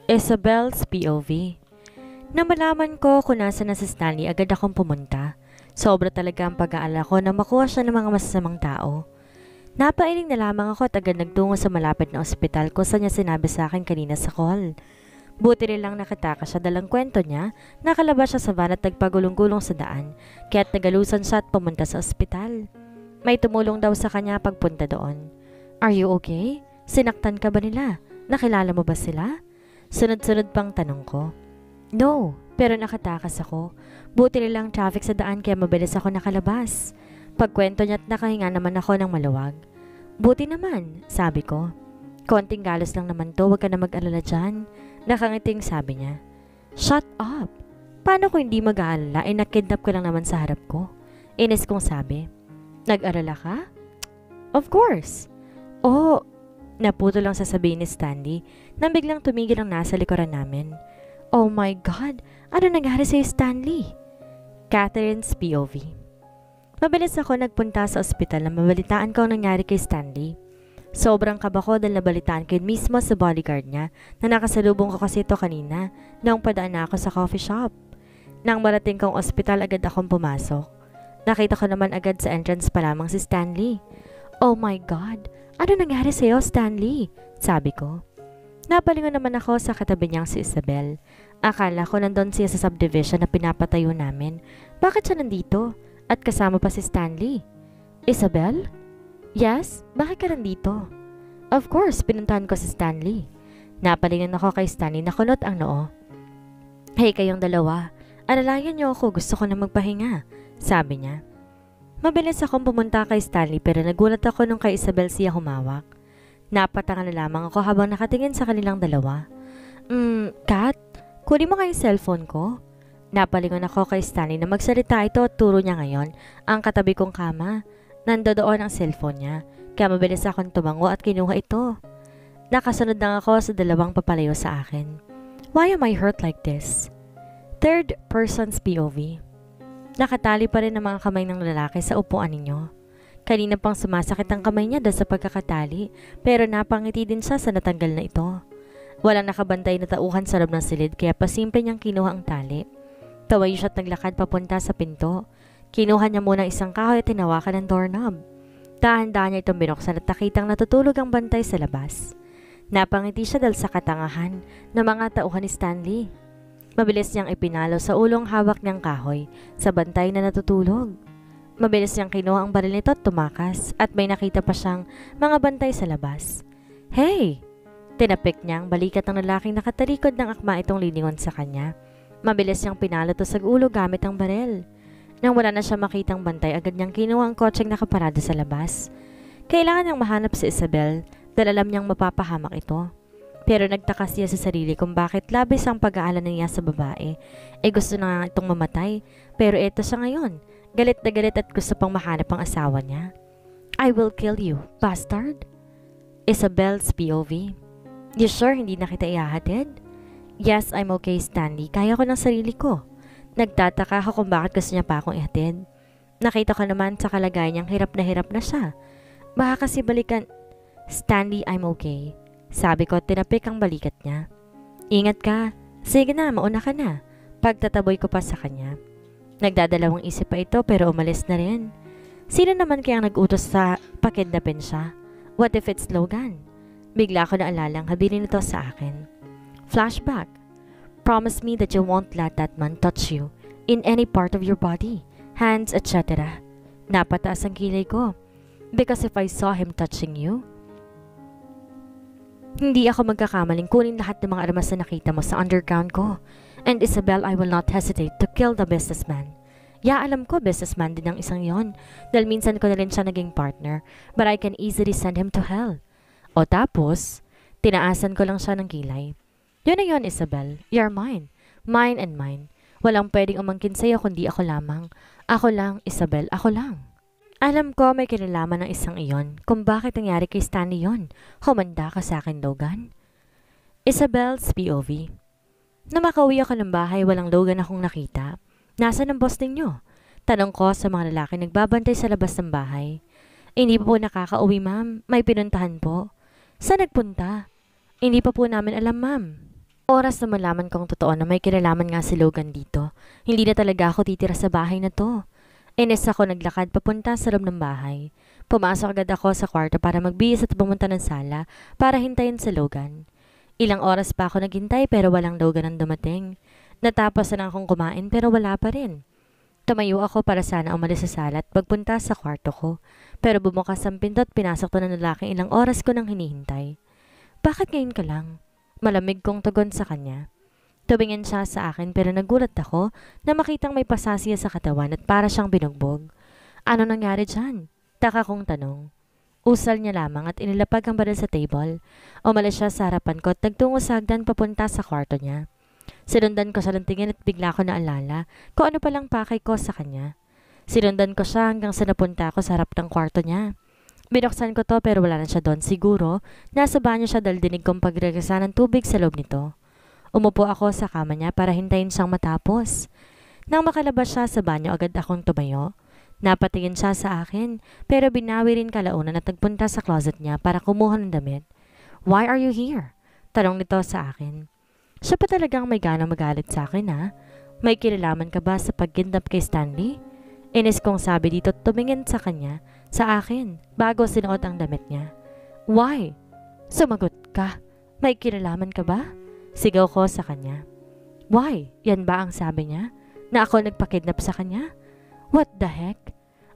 Isabel's POV. Nang malaman ko kung nasa na si Stanley, agad akong pumunta. Sobra talaga ang pag-aalala ko na makuha siya ng mga masasamang tao. Napailing na lamang ako at agad nagtungo sa malapit na ospital kung saan niya sinabi sa akin kanina sa call. Buti rin lang nakataka siya dalang kwento niya, nakalabas siya sa van at nagpagulong-gulong sa daan, kaya't nagalusan siya at pumunta sa ospital. May tumulong daw sa kanya pagpunta doon. Are you okay? Sinaktan ka ba nila? Nakilala mo ba sila? Sunod-sunod pang tanong ko. No, pero nakatakas ako. Buti nilang traffic sa daan kaya mabilis ako nakalabas. Pagkwento niya at nakahinga naman ako ng maluwag. Buti naman, sabi ko. Konting galos lang naman to, huwag ka na mag-alala dyan. Nakangiting sabi niya. Shut up! Paano ko hindi mag-aalala? Nakidnap ko lang naman sa harap ko. Inis kong sabi. Nag-alala ka? Of course. Oh, naputo lang sasabihin ni Stanley nang biglang tumigil ang nasa likuran namin. Oh my God! Ano nangyari sa'yo, Stanley? Catherine's POV. Mabilis ako nagpunta sa ospital na mabalitaan ko ang nangyari kay Stanley. Sobrang kaba ko dahil nabalitaan ko mismo sa bodyguard niya na nakasalubong ko kasi ito kanina nang padaan na ako sa coffee shop. Nang marating kong ospital, agad akong pumasok. Nakita ko naman agad sa entrance pa lamang si Stanley. Oh my God! Ano nangyari sa'yo, Stanley? Sabi ko. Napalingon naman ako sa katabi niyang si Isabel. Akala ko nandun siya sa subdivision na pinapatayo namin. Bakit siya nandito? At kasama pa si Stanley. Isabel? Yes? Bakit ka nandito? Of course, pinuntahan ko si Stanley. Napalingon ako kay Stanley na kunot ang noo. Hey kayong dalawa, alalayan niyo ako, gusto ko na magpahinga. Sabi niya. Mabilis akong pumunta kay Stanley pero nagulat ako nung kay Isabel siya humawak. Napatanga na lamang ako habang nakatingin sa kanilang dalawa. Kat, kunin mo kayong cellphone ko. Napalingon ako kay Stanley na magsalita ito at turo niya ngayon ang katabi kong kama. Nandoon ang cellphone niya, kaya mabilis akong tumango at kinuha ito. Nakasunod lang ako sa dalawang papalayo sa akin. Why am I hurt like this? Third person's POV. Nakatali pa rin ang mga kamay ng lalaki sa upuan ninyo. Kanina pang sumasakit ang kamay niya dahil sa pagkakatali, pero napangiti din siya sa natanggal na ito. Walang nakabantay na tauhan sa loob ng silid kaya pasimple niyang kinuha ang tali. Tawayo siya at naglakad papunta sa pinto. Kinuha niya muna isang kahoy at tinawakan ng doorknob. Dahan-dahan niya itong binuksan at nakitang natutulog ang bantay sa labas. Napangiti siya dahil sa katangahan ng mga tauhan ni Stanley. Mabilis niyang ipinalo sa ulong hawak niyang kahoy sa bantay na natutulog. Mabilis niyang kinuha ang baril nito at tumakas at may nakita pa siyang mga bantay sa labas. Hey! Tinapik niyang balikat ng lalaking nakatalikod ng akma itong liningon sa kanya. Mabilis niyang pinalo to sa ulo gamit ang baril. Nang wala na siya makitang bantay, agad niyang kinuha ang kotseng nakaparada sa labas. Kailangan niyang mahanap si Isabel dahil alam niyang mapapahamak ito. Pero nagtaka siya sa sarili kung bakit labis ang pag-aalala niya sa babae. Gusto na nga itong mamatay, pero eto siya ngayon. Galit na galit at gusto pang mahanap ang asawa niya. I will kill you, bastard. Isabel's POV. You sure hindi na kita ihahatid? Yes, I'm okay, Stanley. Kaya ko ng sarili ko. Nagtataka ako kung bakit gusto niya pa akong ihatid. Nakita ko naman sa kalagayan niyang hirap na siya. Baka kasi balikan... Stanley, I'm okay. Sabi ko at tinapik ang balikat niya. Ingat ka. Sige na, mauna ka na. Pagtataboy ko pa sa kanya. Nagdadalawang isip pa ito pero umalis na rin. Sino naman kayang nag-utos sa pakidnapin siya? What if it's Logan? Bigla ko naalalang habilin ito sa akin. Flashback. Promise me that you won't let that man touch you in any part of your body, hands, etc. Napataas ang kilay ko. Because if I saw him touching you, hindi ako magkakamaling kunin lahat ng mga armas na nakita mo sa underground ko. And Isabel, I will not hesitate to kill the businessman. Yeah, alam ko businessman din ang isang yon. Dahil minsan ko na rin siya naging partner. But I can easily send him to hell. O tapos, tinaasan ko lang siya ng kilay. Yun na yun, Isabel. You're mine. Mine and mine. Walang pwedeng umangkin sa'yo kundi ako lamang. Ako lang, Isabel, ako lang. Alam ko may kinalaman ng isang iyon kung bakit nangyari kay Stanley yon. Humanda ka sa akin, Logan. Isabel's POV. Na makauwi ako ng bahay, walang Logan akong nakita. Nasaan ang boss ninyo? Tanong ko sa mga lalaki nagbabantay sa labas ng bahay. Hindi pa po nakakauwi, ma'am. May pinuntahan po. Saan nagpunta? Hindi pa po namin alam, ma'am. Oras na malaman kong totoo na may kinalaman nga si Logan dito. Hindi na talaga ako titira sa bahay na to. Ines ako naglakad papunta sa loob ng bahay. Pumasok agad ako sa kwarto para magbihis at pumunta ng sala para hintayin si Logan. Ilang oras pa ako naghintay pero walang Logan ang dumating. Natapos na akong kumain pero wala pa rin. Tumayo ako para sana umalis sa sala at pagpunta sa kwarto ko. Pero bumukas ang pinto at pinasok to ng lalaking ilang oras ko nang hinihintay. Bakit ngayon ka lang? Malamig kong tugon sa kanya. Tumingin siya sa akin pero nagulat ako na makitang may pasasiya sa katawan at para siyang binugbog. Ano nangyari dyan? Taka kong tanong. Usal niya lamang at inilapag ang baril sa table. Umalis siya sa harapan ko at nagtungo sa hagdan papunta sa kwarto niya. Sinundan ko siya ng tingin at bigla ko naalala kung ano palang pakay ko sa kanya. Sinundan ko siya hanggang sa napunta ako sa harap ng kwarto niya. Binuksan ko to pero wala na siya doon. Siguro, nasa banyo siya dahil dinig kong pagregasa ng tubig sa loob nito. Umupo ako sa kama niya para hintayin siyang matapos. Nang makalabas siya sa banyo, agad akong tumayo. Napatingin siya sa akin, pero binawi rin kalaunan at nagpunta sa closet niya para kumuha ng damit. "Why are you here?" Tanong nito sa akin. Siya pa talagang may ganang magalit sa akin ha? May kinalaman ka ba sa pagkidnap kay Stanley? Inis kong sabi dito tumingin sa kanya, sa akin, bago sinuot ang damit niya. "Why?" Sumagot ka. "May kinalaman ka ba?" Sigaw ko sa kanya. "Why? Yan ba ang sabi niya? Na ako nagpakidnap sa kanya? What the heck?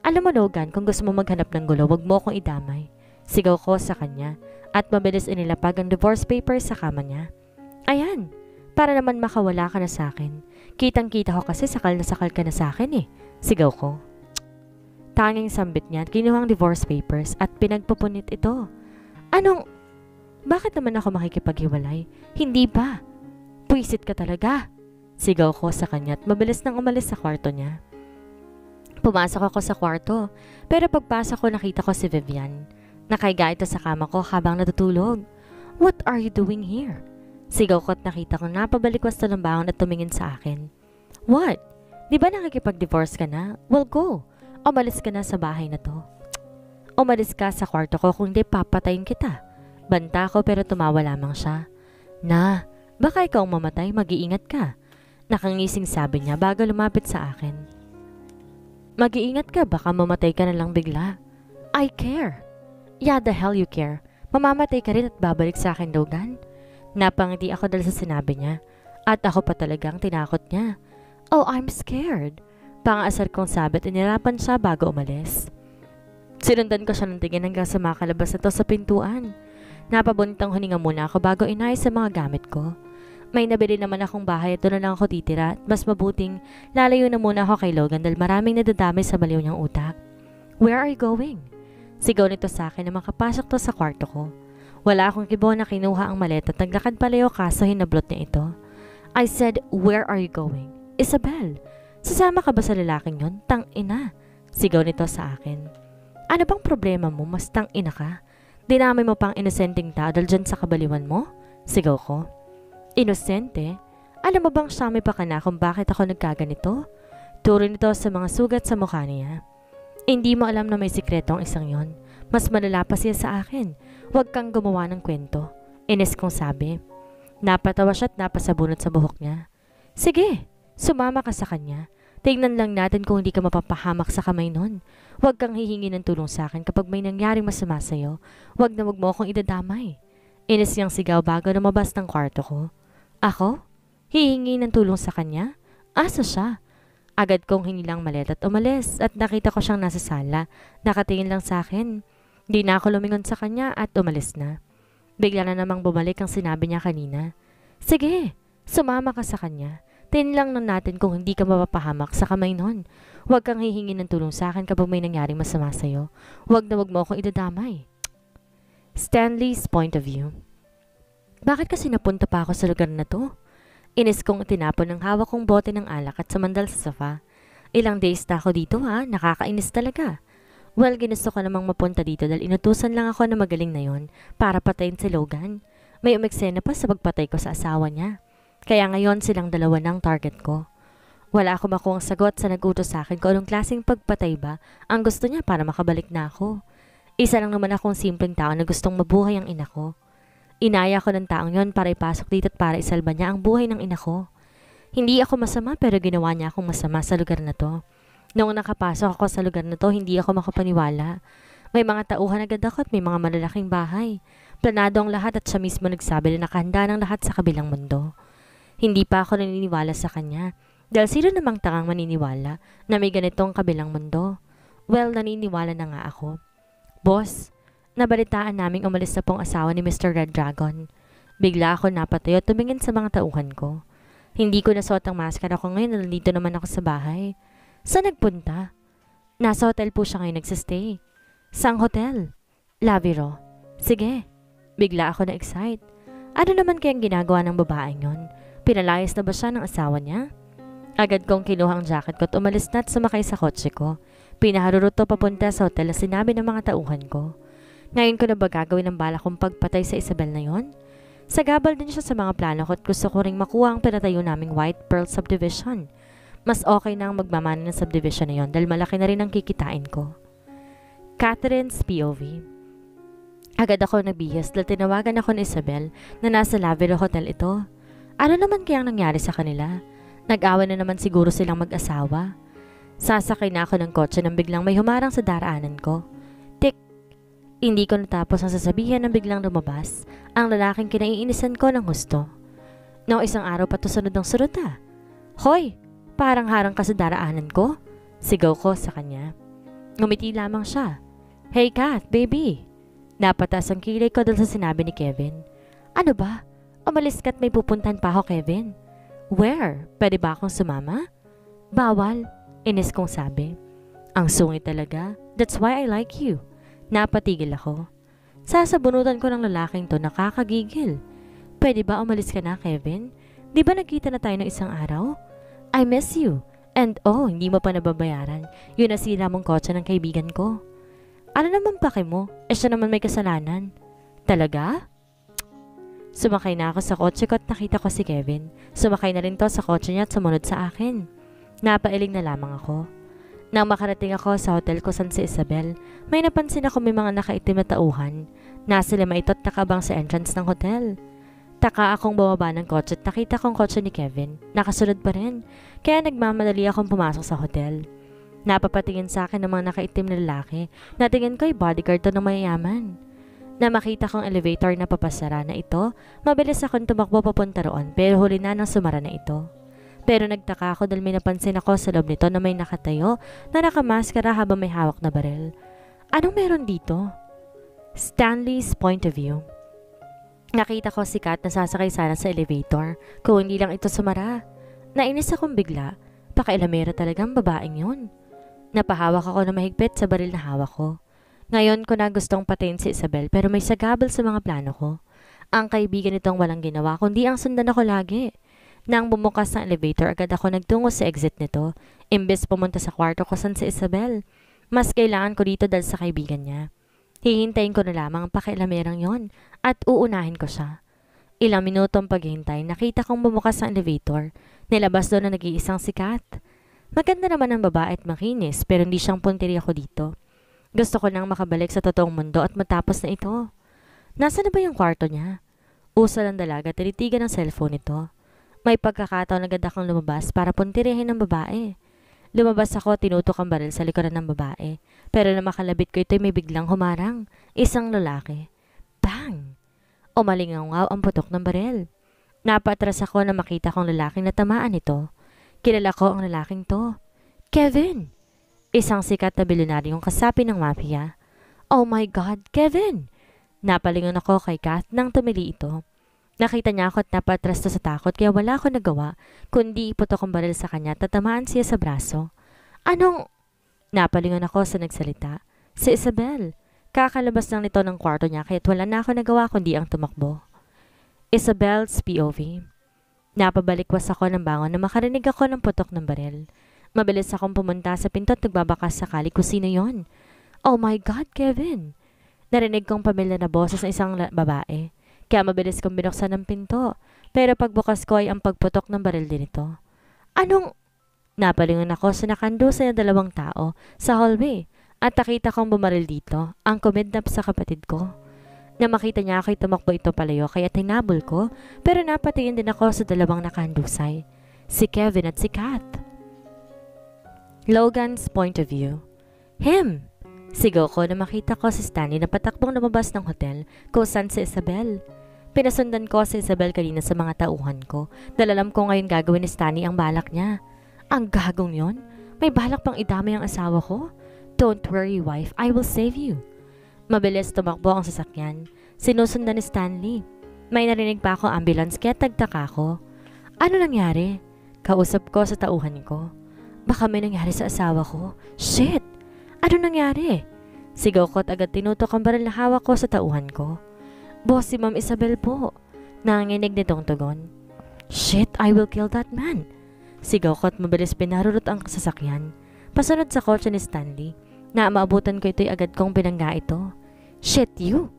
Alam mo Logan, kung gusto mo maghanap ng gulo, wag mo akong idamay." Sigaw ko sa kanya at mabilis inilapag ang divorce papers sa kama niya. "Ayan, para naman makawala ka na sa akin. Kitang-kita ko kasi sakal na sakal ka na sa akin eh." Sigaw ko. Tanging sambit niya at kinuha ang divorce papers at pinagpupunit ito. "Anong? Bakit naman ako makikipaghiwalay? Hindi ba? Puwisit ka talaga." Sigaw ko sa kanya at mabilis nang umalis sa kwarto niya. Pumasok ako sa kwarto, pero pagpasok ko nakita ko si Vivian. Nakahiga ito sa kama ko habang natutulog. "What are you doing here?" Sigaw ko at nakita ko napabalikwas na ng bangon at tumingin sa akin. "What? Di ba nakikipag-divorce ka na? Well go. Umalis ka na sa bahay na to." "Umalis ka sa kwarto ko kung di papatayin kita." Banta ko pero tumawa lamang siya. "Na, baka ikaw mamatay, mag-iingat ka." Nakangising sabi niya bago lumapit sa akin. "Mag-iingat ka, baka mamatay ka na lang bigla." "I care." "Yeah, the hell you care. Mamamatay ka rin at babalik sa akin, Logan." Napangiti ako dahil sa sinabi niya. At ako pa talagang tinakot niya. "Oh, I'm scared." Pang-asar kong sabi at inirapan siya bago umalis. Sinundan ko siya ng tingin hanggang sa makalabas na to sa pintuan. Napabuntang huninga muna ako bago inayos sa mga gamit ko. May nabili naman akong bahay at doon na lang ako titira at mas mabuting lalayo na muna ako kay Logan dahil maraming nadadamay sa baliw niyang utak. "Where are you going?" Sigaw nito sa akin na makapasok to sa kwarto ko. Wala akong kibo na kinuha ang maleta at naglakad palayo kaso hinablot niya ito. I said, "Where are you going?" "Isabel, sasama ka ba sa lalaking yon? Tang-ina." Sigaw nito sa akin. "Ano bang problema mo? Mas tang-ina ka? Dinamay mo pang inosenteng tao dahil dyan sa kabaliwan mo?" Sigaw ko. "Inosente? Alam mo bang siyami pa ka na kung bakit ako nagkaganito?" Turo nito sa mga sugat sa mukha niya. "Hindi mo alam na may sikreto ang isang yon. Mas malala pa siya sa akin. Huwag kang gumawa ng kwento." Inis kong sabi. Napatawa siya at napasabunot sa buhok niya. "Sige, sumama ka sa kanya. Tingnan lang natin kung hindi ka mapapahamak sa kamay nun. Huwag kang hihingi ng tulong sa akin kapag may nangyaring masama sa'yo. Huwag na huwag mo akong idadamay." Inis niyang sigaw bago lumabas ng kwarto ko. Ako? Hihingi ng tulong sa kanya? Asa siya? Agad kong hinilang maleta at umalis at nakita ko siyang nasa sala. Nakatingin lang sa akin. Di na ako lumingon sa kanya at umalis na. Bigla na namang bumalik ang sinabi niya kanina. "Sige, sumama ka sa kanya. Tingnan lang natin kung hindi ka mapapahamak sa kamay nun. Huwag kang hihingi ng tulong sa akin kapag may nangyaring masama sa'yo. Huwag na huwag mo akong idadamay." Stanley's point of view. Bakit kasi napunta pa ako sa lugar na to? Inis kong tinapon ng hawak kong bote ng alak at sumandal sa sofa. Ilang days na ako dito ha, nakakainis talaga. Well, ginusto ko namang mapunta dito dahil inutusan lang ako na magaling na yon para patayin si Logan. May umeksena pa sa pagpatay ko sa asawa niya. Kaya ngayon silang dalawa ng target ko. Wala akong makuhang sagot sa nag-utos sa akin kung anong klaseng pagpatay ba ang gusto niya para makabalik na ako. Isa lang naman akong simpleng tao na gustong mabuhay ang ina ko. Inaya ko ng taong yon para ipasok dito at para isalba niya ang buhay ng ina ko. Hindi ako masama pero ginawa niya akong masama sa lugar na to. Noong nakapasok ako sa lugar na to, hindi ako makapaniwala. May mga tauhan agad ako at may mga malalaking bahay. Planado ang lahat at siya mismo nagsabi na nakahanda ng lahat sa kabilang mundo. Hindi pa ako naniniwala sa kanya. Dahil sino namang tangang maniniwala na may ganitong kabilang mundo? Well, naniniwala na nga ako. Boss, nabalitaan naming umalis na pong asawa ni Mr. Red Dragon. Bigla ako napatayo at tumingin sa mga tauhan ko. Hindi ko nasuot ang maskara ko ngayon na nandito naman ako sa bahay. Saan nagpunta? Nasa hotel po siya ngayon nagsistay. Saang hotel? Laviro. Sige. Bigla ako na-excite. Ano naman kayang ginagawa ng babaeng yon? Pinalayas na ba siya ng asawa niya? Agad kong kinuha ang jacket ko at umalis na at sumakay sa kotse ko. Pinaharuruto papunta sa hotel na sinabi ng mga tauhan ko. Ngayon ko na ba gagawin ang bala kong pagpatay sa Isabel na yon? Sagabal din siya sa mga plano ko at gusto ko ring makuha ang pinatayo naming White Pearl Subdivision. Mas okay na ang magmamana ng subdivision na yon dahil malaki na rin ang kikitain ko. Catherine's POV. Agad ako nagbihis dahil tinawagan ako ni Isabel na nasa Lavero Hotel ito. Ano naman kayang nangyari sa kanila? Nag-away na naman siguro silang mag-asawa. Sasakay na ako ng kotse nang biglang may humarang sa daraanan ko. Tik! Hindi ko natapos ang sasabihin nang biglang lumabas ang lalaking kinaiinisan ko ng husto. Noong isang araw pa to sunod ng sunod ah. Hoy! Parang harang ka sa daraanan ko? Sigaw ko sa kanya. Ngumiti lamang siya. Hey Kat, baby! Napatas ang kilay ko dahil sa sinabi ni Kevin. Ano ba? Umalis ka't may pupuntan pa ako, Kevin. Where? Pwede ba akong sumama? Bawal, inis kong sabi. Ang sungit talaga. That's why I like you. Napatigil ako. Sasabunutan ko ng lalaking to, nakakagigil. Pwede ba umalis ka na, Kevin? Di ba nagkita na tayo ng isang araw? I miss you. And hindi mo pa nababayaran. Yun nasira mong kotse ng kaibigan ko. Ano naman pake mo? Siya naman may kasalanan. Talaga? Sumakay na ako sa kotse ko at nakita ko si Kevin. Sumakay na rin to sa kotse niya at sumunod sa akin. Napailing na lamang ako. Nang makarating ako sa hotel ko san si Isabel, may napansin ako may mga nakaitim na tauhan. Nasa lima ito at nakabang sa entrance ng hotel. Taka akong bumaba ng kotse at nakita kong kotse ni Kevin. Nakasunod pa rin. Kaya nagmamadali akong pumasok sa hotel. Napapatingin sa akin ng mga nakaitim na lalaki. Natingin ko ay bodyguard to ng mayayaman. Na makita kong elevator na papasara na ito, mabilis akong tumakbo papunta roon pero huli na nang sumara na ito. Pero nagtaka ako dahil may napansin ako sa loob nito na may nakatayo na nakamaskara habang may hawak na barel. Anong meron dito? Stanley's point of view. Nakita ko si Kat na sasakay sana sa elevator kung hindi lang ito sumara. Nainis akong bigla. Pakailamera talagang babaeng yun. Napahawak ako na mahigpit sa baril na hawak ko. Ngayon ko na gustong patayin si Isabel pero may sagabal sa mga plano ko. Ang kaibigan nitong walang ginawa kundi ang sundan ako lagi. Nang bumukas ang elevator agad ako nagtungo sa exit nito. Imbes pumunta sa kwarto ko san si Isabel. Mas kailangan ko dito dahil sa kaibigan niya. Hihintayin ko na lamang ang pakialamerang yon at uunahin ko siya. Ilang minutong paghihintay nakita kong bumukas ang elevator. Nilabas doon na nag-iisang si Kat. Maganda naman ang babae at makinis pero hindi siyang puntiri ako dito. Gusto ko nang makabalik sa totoong mundo at matapos na ito. Nasaan na ba yung kwarto niya? Usal ang dalaga, tinitigan ang cellphone nito. May pagkakataon agad akong lumabas para puntirihin ng babae. Lumabas ako, tinutok ang baril sa likuran ng babae. Pero na makalabit ko ito may biglang humarang. Isang lalaki. Bang! Umalingaw ang putok ng baril. Napatras ako na makita kong lalaking natamaan ito. Kilala ko ang lalaking to. Kevin! Isang sikat na bilyonaryong kasapi ng mafia. Oh my God, Kevin! Napalingon ako kay Kath nang tumili ito. Nakita niya ako at napatras to sa takot kaya wala ako nagawa kundi iputok ang baril sa kanya at tatamaan siya sa braso. Anong? Napalingon ako sa nagsalita. Si Isabel. Kakalabas lang nito ng kwarto niya kaya't wala na ako nagawa kundi ang tumakbo. Isabel's POV. Napabalikwas ako ng bangon na makarinig ako ng putok ng baril. Mabilis akong pumunta sa pinto at nagbabakas sakali kung sino yon. Oh my God, Kevin! Narinig kong pamilya na boses ng isang babae. Kaya mabilis kong binuksan ng pinto. Pero pagbukas ko ay ang pagputok ng baril din ito. Anong? Napalingon ako sa nakandusa na dalawang tao sa hallway at nakita kong bumaril dito ang kumidnap sa kapatid ko. Na makita niya ako'y tumakbo ito palayo kaya tinabol ko, pero napatingin din ako sa dalawang nakahandusay, si Kevin at si Kat. Logan's point of view. Him! Sigaw ko na makita ko si Stanley na patakbong lumabas ng hotel kung saan si Isabel. Pinasundan ko si Isabel kanina sa mga tauhan ko dahil alam ko ngayon gagawin ni Stanley ang balak niya. Ang gagong yon? May balak pang idamay ang asawa ko? Don't worry, wife. I will save you. Mabilis tumakbo ang sasakyan. Sinusundan ni Stanley. May narinig pa ako ambulance kaya tagtaka ko. Ano nangyari? Kausap ko sa tauhan ko. Baka may nangyari sa asawa ko. Shit! Ano nangyari? Sigaw ko at agad tinutok ang baril na hawak ko sa tauhan ko. Boss, si Ma'am Isabel po. Nanginginig nitong tugon. Shit, I will kill that man. Sigaw ko at mabilis pinarurot ang sasakyan. Pasunod sa kotse ni Stanley. Na maabutan ko ito'y agad kong pinangga ito. Shit, you!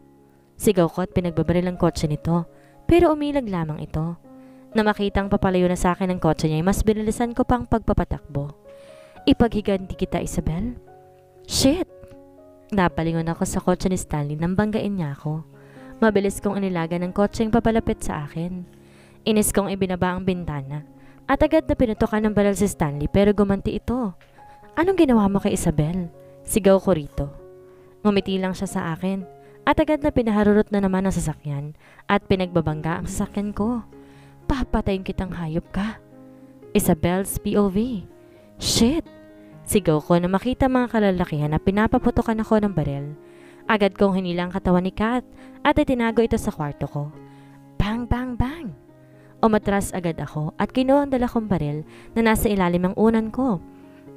Sigaw ko at pinagbabaril ang kotse nito. Pero umilag lamang ito. Na makitang papalayo na sa akin ang kotse niya, mas binilisan ko pang pagpapatakbo. Ipaghiganti kita, Isabel. Shit! Napalingon ako sa kotse ni Stanley nang banggain niya ako. Mabilis kong inilagan ng kotseng papalapit sa akin. Inis kong ibinaba ang bintana. At agad na pinutukan ng baril si Stanley pero gumanti ito. Anong ginawa mo kay Isabel? Sigaw ko rito. Ngumiti lang siya sa akin at agad na pinaharurot na naman ang sasakyan at pinagbabangga ang sasakyan ko. Papatayin kitang hayop ka. Isabel's POV. Shit! Sigaw ko na makita mga kalalakihan na pinapaputukan ako ng baril. Agad kong hinilang katawan ni Kat at itinago ito sa kwarto ko. Bang, bang, bang! Umatras agad ako at kinuha ang dala kong baril na nasa ilalim ng unan ko.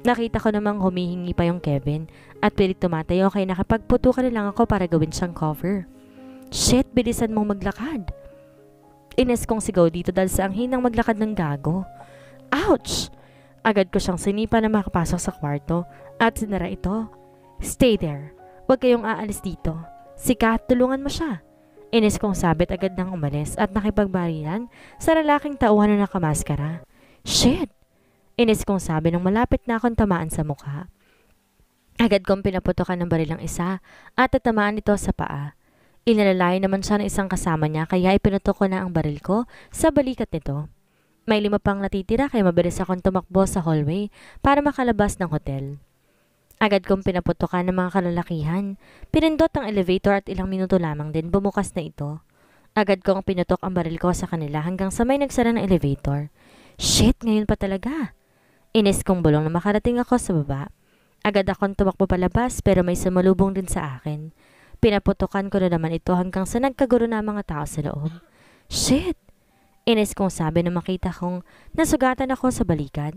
Nakita ko namang humihingi pa yung Kevin at pilit tumatayo kaya nakapagputukan na lang ako para gawin siyang cover. Shit, bilisan mong maglakad. Ines kong sigaw dito dahil sa ang hinang maglakad ng gago. Ouch! Agad ko siyang sinipa na makapasok sa kwarto at sinara ito. Stay there. Huwag kayong aalis dito. Si Kat, tulungan mo siya. Ines kong sabit agad nang umalis at nakipagbarilan sa lalaking tauhan na nakamaskara. Shit! Inis kong sabi nung malapit na akong tamaan sa mukha. Agad kong pinaputokan ng baril ang isa at tatamaan ito sa paa. Inalalay naman siya ng isang kasama niya kaya ipinutok ko na ang baril ko sa balikat nito. May 5 pang natitira kaya mabilis akong tumakbo sa hallway para makalabas ng hotel. Agad kong pinaputokan ng mga kalalakihan. Pinindot ang elevator at ilang minuto lamang din bumukas na ito. Agad kong pinutok ang baril ko sa kanila hanggang sa may nagsara ng elevator. Shit, ngayon pa talaga. Inis kong bulong na makarating ako sa baba. Agad akong tumakbo palabas pero may sumalubong din sa akin. Pinaputukan ko na naman ito hanggang sa nagkagulo na mga tao sa loob. Shit! Inis kong sabi na makita kong nasugatan ako sa balikat.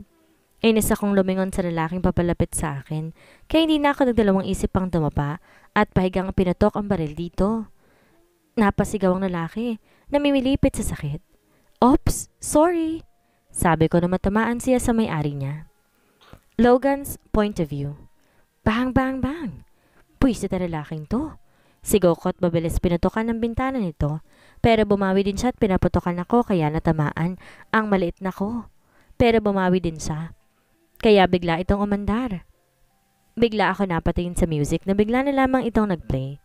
Inis akong lumingon sa lalaking papalapit sa akin kaya hindi na ako nagdalawang isip pang tumapa at pahigang pinatok ang baril dito. Napasigaw ang lalaki, namimilipit sa sakit. Oops, sorry! Sabi ko na matamaan siya sa may-ari niya. Logan's point of view. Bang, bang, bang! Pwisit na lalaking to. Sigaw ko at mabilis pinutukan ng bintana nito. Pero bumawi din siya at pinaputukan ako kaya natamaan ang maliit na ko. Pero bumawi din siya. Kaya bigla itong umandar. Bigla ako napatingin sa music na bigla na lamang itong nagplay.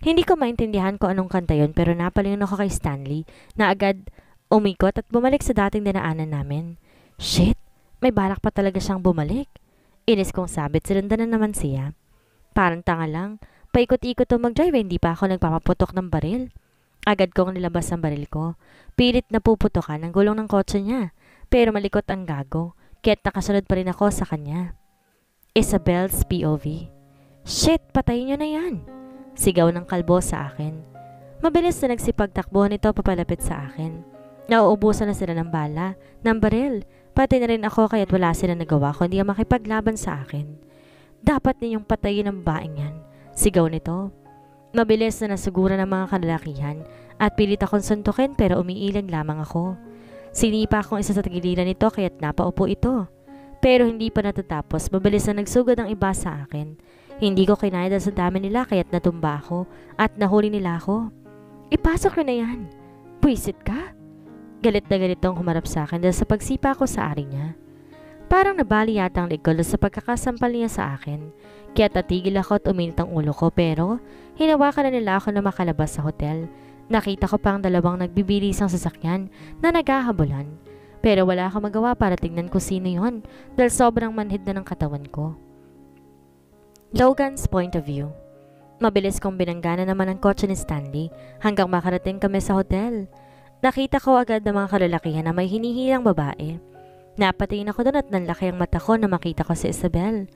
Hindi ko maintindihan kung anong kanta yun pero napalingon ako kay Stanley na agad umikot at bumalik sa dating dinaanan namin. Shit, may balak pa talaga siyang bumalik. Inis kong sabit, sinundan na naman siya. Parang tanga lang, paikot-ikot o mag-drive, hindi pa ako nagpapaputok ng baril. Agad kong nilabas ang baril ko. Pilit na puputokan ang gulong ng kotse niya. Pero malikot ang gago, kaya't nakasunod pa rin ako sa kanya. Isabel's POV. Shit, patayin niyo na yan. Sigaw ng kalbo sa akin. Mabilis na nagsipagtakbo nito papalapit sa akin. Nauubusan na sila ng bala, ng baril. Pati na rin ako kaya't wala sila nagawa kundi ang makipaglaban sa akin. Dapat ninyong patayin ang babaeng yan. Sigaw nito. Mabilis na nasugura ng mga kalalakihan at pilit akong suntukin pero umiilag lamang ako. Sinipa akong isa sa tagiliran nito kaya't napaupo ito. Pero hindi pa natatapos, mabilis na nagsugod ang iba sa akin. Hindi ko kinaya dahil sa dami nila kaya't natumba ako at nahuli nila ako. Ipasok ko na yan. Buisit ka? Galit na ganitong humarap sa akin dahil sa pagsipa ko sa ari niya. Parang nabali yata ang likod sa pagkakasampal niya sa akin. Kaya tatigil ako at uminit ang ulo ko pero hinawakan na nila ako na makalabas sa hotel. Nakita ko pa ang dalawang nagbibilisang sasakyan na naghahabulan. Pero wala akong magawa para tingnan ko sino yon dahil sobrang manhid na ng katawan ko. Logan's point of view. Mabilis kong binanggana naman ang kotse ni Stanley hanggang makarating kami sa hotel. Nakita ko agad ng mga kalalakihan na may hinihilang babae. Napatingin ako doon at nanlaki ang mata ko na makita ko si Isabel.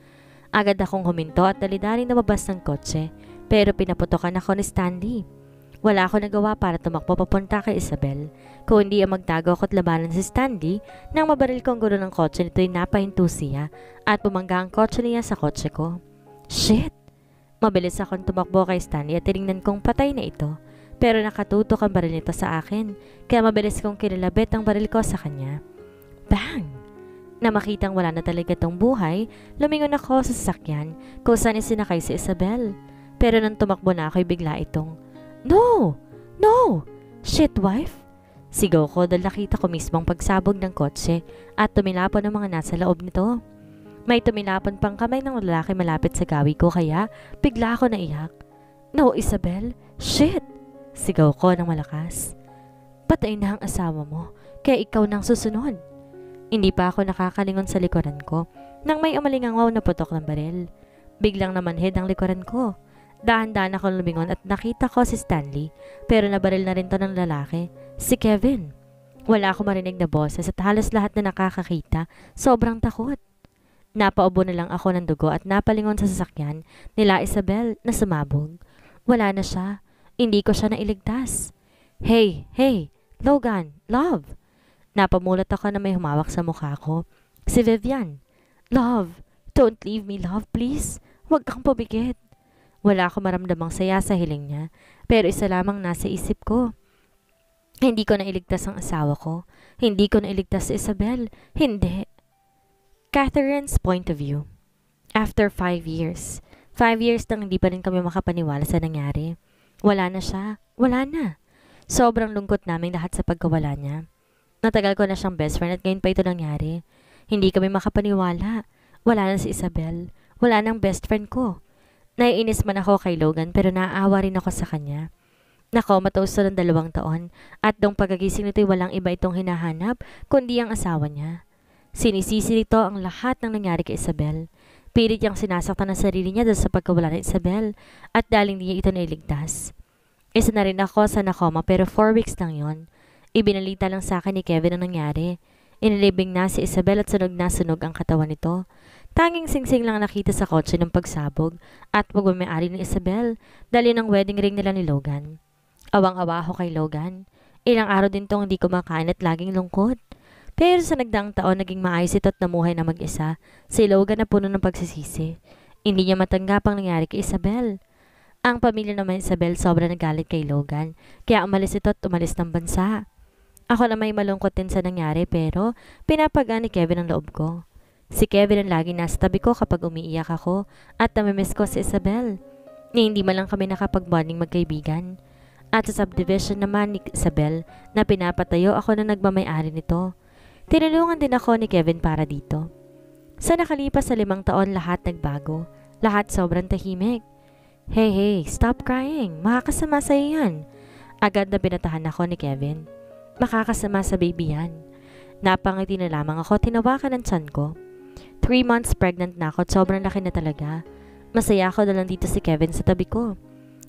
Agad akong huminto at dalidaring namabas ng kotse pero pinaputokan ako ni Stanley. Wala ako nagawa para tumakbo papunta kay Isabel, kundi ang magtago ako at labanan si Stanley nang mabaril ko ang gulo ng kotse nito'y napahinto siya at bumangga ang kotse niya sa kotse ko. Shit! Mabilis akong tumakbo kay Stanley at tinignan kong patay na ito, pero nakatutok ang baril nito sa akin, kaya mabilis kong kinalabit ang baril ko sa kanya. Bang! Na makitang wala na talaga tong buhay, lumingon ako sa sasakyan kung saan isinakay si Isabel. Pero nang tumakbo na ako'y bigla itong, No! No! Shit, wife! Sigaw ko dahil nakita ko mismo ang pagsabog ng kotse at tumilapon ang mga nasa loob nito. May tumilapon pang kamay ng lalaki malapit sa gawi ko kaya bigla ako naiyak. No, Isabel! Shit! Sigaw ko ng malakas. Patay na ang asawa mo, kaya ikaw nang susunod. Hindi pa ako nakakalingon sa likuran ko nang may umalingangaw na putok ng baril. Biglang namanhid ang likuran ko. Dahan-dahan akong lumingon at nakita ko si Stanley pero nabaril na rin to ng lalaki, si Kevin. Wala akong marinig na boses at halos lahat na nakakakita, sobrang takot. Napaubo na lang ako ng dugo at napalingon sa sasakyan nila Isabel na sumabog. Wala na siya, hindi ko siya nailigtas. Hey, Logan, love! Napamulat ako na may humawak sa mukha ko. Si Vivian. Love, don't leave me, love, please. Huwag kang pabigit. Wala akong maramdamang saya sa hiling niya, pero isa lamang nasa isip ko. Hindi ko nailigtas ang asawa ko. Hindi ko nailigtas si Isabel. Hindi. Catherine's point of view. After 5 years. 5 years nang hindi pa rin kami makapaniwala sa nangyari. Wala na siya. Wala na. Sobrang lungkot namin lahat sa pagkawala niya. Natagal ko na siyang best friend at ngayon pa ito nangyari. Hindi kami makapaniwala. Wala na si Isabel. Wala nang best friend ko. Naiinis man ako kay Logan pero naaawa rin ako sa kanya. Nakomatose ng 2 taon at nung pagagising nito'y walang iba itong hinahanap kundi ang asawa niya. Sinisisi nito ang lahat ng nangyari kay Isabel. Pilit niyang sinasaktan ang sarili niya dahil sa pagkawala ng Isabel at dahil hindi niya ito nailigtas. Isa na rin ako sa nakoma pero 4 weeks lang yon. Ibinalita lang sa akin ni Kevin ang nangyari. Inilibing na si Isabel at sunog na sunog ang katawan nito. Tanging singsing lang nakita sa kotse ng pagsabog at pagmamayari ni Isabel dahil ng wedding ring nila ni Logan. Awang-awa ako kay Logan. Ilang araw din tong hindi kumakain at laging lungkot. Pero sa nagdaang taon naging maayos ito at namuhay na mag-isa. Si Logan na puno ng pagsisisi. Hindi niya matanggap ang nangyari kay Isabel. Ang pamilya naman ni Isabel sobra nagalit kay Logan kaya umalis ito at umalis ng bansa. Ako na may malungkot din sa nangyari pero pinapagaan ni Kevin ang loob ko. Si Kevin ang lagi nasa tabi ko kapag umiiyak ako at namimiss ko si Isabel. Hindi man lang kami nakapag-bonding magkaibigan. At sa subdivision naman ni Isabel na pinapatayo ako na nagmamayari nito. Tinulungan din ako ni Kevin para dito. Sa nakalipas sa 5 taon lahat nagbago. Lahat sobrang tahimik. Hey, stop crying. Makakasama sa iyan. Agad na binatahan ako ni Kevin. Makakasama sa baby yan. Napangiti na lamang ako, tinawakan ng tiyan ko. 3 months pregnant na ako at sobrang laki na talaga. Masaya ako na lang dito si Kevin sa tabi ko.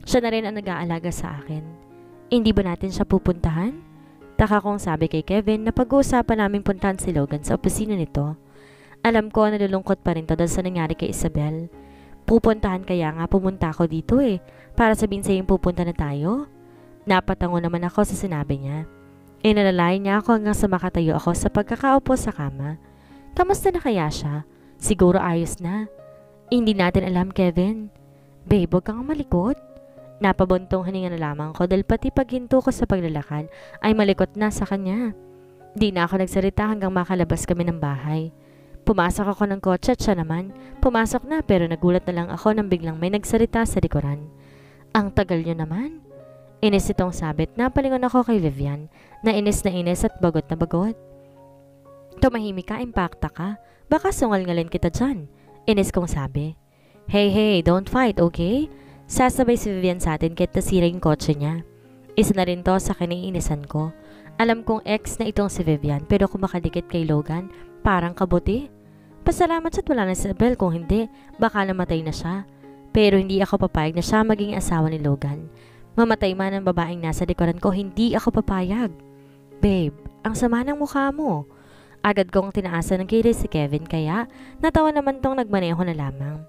Siya na rin ang nag-aalaga sa akin. Hindi ba natin siya pupuntahan? Taka kong sabi kay Kevin na pag-uusapan naming puntahan si Logan sa opisina nito. Alam ko nalulungkot pa rin to dahil sa nangyari kay Isabel. Pupuntahan kaya nga pumunta ako dito para sabihin sa'yo pupunta na tayo. Napatango naman ako sa sinabi niya. Inalalayan niya ako hanggang sa makatayo ako sa pagkakaupo sa kama. Kamusta na kaya siya? Siguro ayos na. Hindi natin alam, Kevin. Babe, huwag kang malikot. Napabuntong hininga na lamang ko dahil pati paghinto ko sa paglalakad ay malikot na sa kanya. Di na ako nagsalita hanggang makalabas kami ng bahay. Pumasok ako ng kotse at siya naman. Pumasok na pero nagulat na lang ako nang biglang may nagsalita sa likuran. Ang tagal niyo naman. Inis itong sabit. Napalingon ako kay Vivian na inis at bagot na bagot. Tumahimik ka, impacta ka. Baka sungal-ngalin kita dyan. Inis kong sabi. Hey, don't fight, okay? Sasabay si Vivian sa atin kahit nasira yung kotse niya. Isa na rin to sa kiniinisan ko. Alam kong ex na itong si Vivian pero kung makadikit kay Logan, parang kabuti. Pasalamat siya't wala na si Isabel, kung hindi, baka namatay na siya. Pero hindi ako papayag na siya maging asawa ni Logan. Mamatay man ang babaeng nasa likuran ko, hindi ako papayag. Babe, ang sama ng mukha mo. Agad kong tinaasan ng kilay si Kevin kaya natawa naman tong nagmaneho na lamang.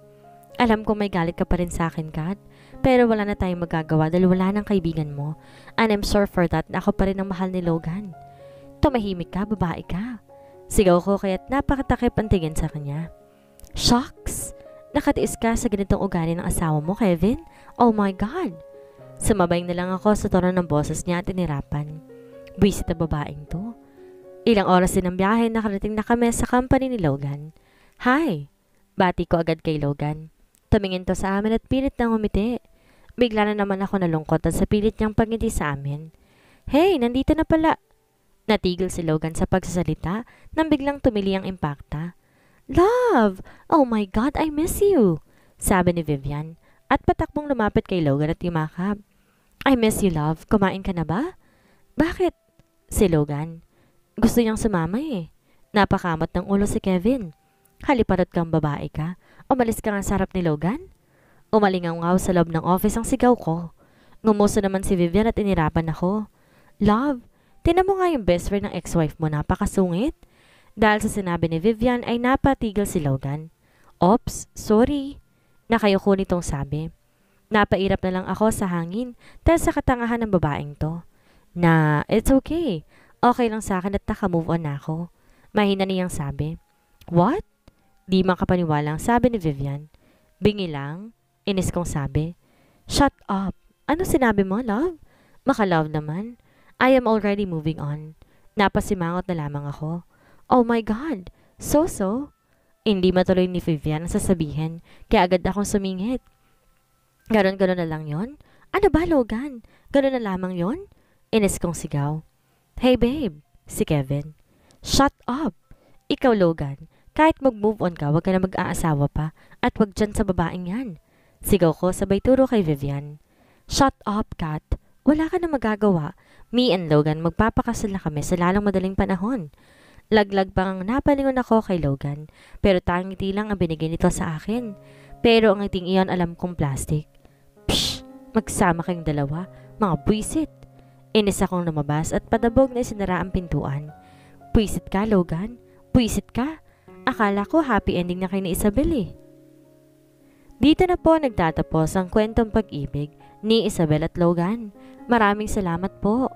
Alam ko may galit ka pa rin sa akin, Kat. Pero wala na tayong magagawa dahil wala ng kaibigan mo. And I'm sure for that na ako pa rin ang mahal ni Logan. Tumahimik ka, babae ka. Sigaw ko kaya't napakatakip ang tingin sa kanya. Shucks! Nakatiis ka sa ganitong ugali ng asawa mo, Kevin? Oh my God! Sumabay na lang ako sa tono ng boses niya at tinirapan. Buwisit na babaeng to. Ilang oras din ang biyahe, nakarating na kami sa company ni Logan. Hi! Bati ko agad kay Logan. Tumingin to sa amin at pilit na ngumiti. Bigla na naman ako nalungkot at sa pilit niyang pangiti sa amin. Hey, nandito na pala. Natigil si Logan sa pagsasalita nang biglang tumili ang impakta. Love! Oh my God, I miss you! Sabi ni Vivian at patakbong lumapit kay Logan at yumakap. I miss you, love. Kumain ka na ba? Bakit? Si Logan. Gusto niyang sumama eh. Napakamot ng ulo si Kevin. Haliparot kang babae ka. Umalis ka nga sa harap ni Logan? Umalingaw-ngaw sa loob ng office ang sigaw ko. Ngumuso naman si Vivian at inirapan ako. Love, tinan mo nga yung best friend ng ex-wife mo, napakasungit. Dahil sa sinabi ni Vivian ay napatigil si Logan. Ops, sorry. Nakayuko nitong sabi. Napairap na lang ako sa hangin dahil sa katangahan ng babaeng to. Na, it's okay. Okay lang sa akin at naka-move on na ako. Mahina niyang sabi. What? Di makapaniwalang sabi ni Vivian. Bingi lang, inis kong sabi. Shut up. Ano sinabi mo, love? Maka-love naman. I am already moving on. Napasimangot na lamang ako. Oh my God. So? Hindi matuloy ni Vivian ang sasabihin, kaya agad akong sumingit. Ganon na lang yon? Ano ba, Logan? Ganon na lamang yon? Inis kong sigaw. Hey babe, si Kevin. Shut up. Ikaw, Logan. Kahit mag-move on ka, wag ka na mag-aasawa pa at wag dyan sa babaeng yan. Sigaw ko sabay turo kay Vivian. Shut up, Kat. Wala ka na magagawa. Me and Logan magpapakasal na kami sa lalong madaling panahon. Laglag pang napalingon ako kay Logan pero tangiti lang ang binigay nito sa akin. Pero ang ngiting iyon alam kong plastic. Psh! Magsama kayong dalawa, mga buwisit. Inis akong lumabas at padabog na isinara ang pintuan. Buwisit ka, Logan. Buwisit ka. Akala ko happy ending na kayo ni Isabel eh. Dito na po nagtatapos ang kwentong pag-ibig ni Isabel at Logan. Maraming salamat po.